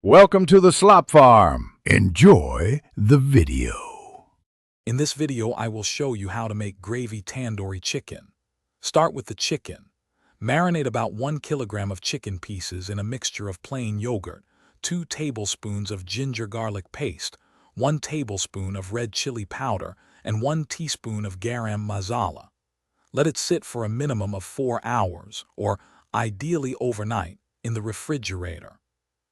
Welcome to the Slop Farm. Enjoy the video. In this video, I will show you how to make gravy tandoori chicken. Start with the chicken. Marinate about 1 kilogram of chicken pieces in a mixture of plain yogurt, 2 tablespoons of ginger garlic paste, 1 tablespoon of red chili powder, and 1 teaspoon of garam masala. Let it sit for a minimum of 4 hours, or ideally overnight, in the refrigerator.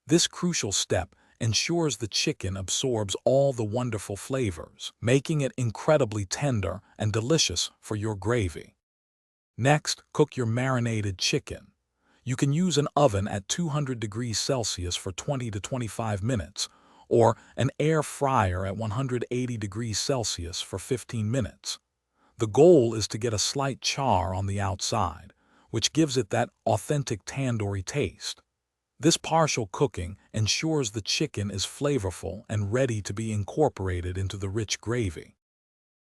This crucial step ensures the chicken absorbs all the wonderful flavors, making it incredibly tender and delicious for your gravy. Next, cook your marinated chicken. You can use an oven at 200 degrees Celsius for 20 to 25 minutes, or an air fryer at 180 degrees Celsius for 15 minutes. The goal is to get a slight char on the outside, which gives it that authentic tandoori taste. This partial cooking ensures the chicken is flavorful and ready to be incorporated into the rich gravy.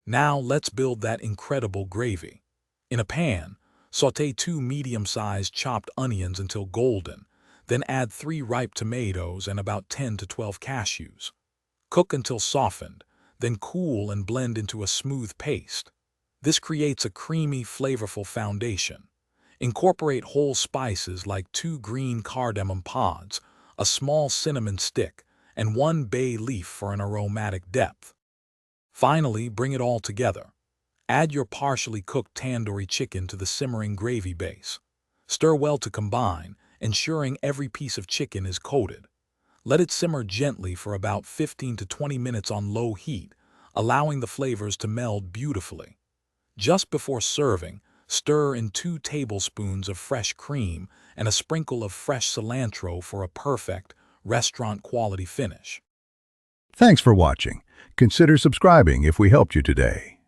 Now let's build that incredible gravy. In a pan, sauté 2 medium-sized chopped onions until golden, then add 3 ripe tomatoes and about 10 to 12 cashews. Cook until softened, then cool and blend into a smooth paste. This creates a creamy, flavorful foundation. Incorporate whole spices like 2 green cardamom pods, a small cinnamon stick, and 1 bay leaf for an aromatic depth. Finally, bring it all together. Add your partially cooked tandoori chicken to the simmering gravy base. Stir well to combine, ensuring every piece of chicken is coated. Let it simmer gently for about 15 to 20 minutes on low heat, allowing the flavors to meld beautifully. Just before serving, stir in 2 tablespoons of fresh cream and a sprinkle of fresh cilantro for a perfect, restaurant-quality finish. Thanks for watching. Consider subscribing if we helped you today.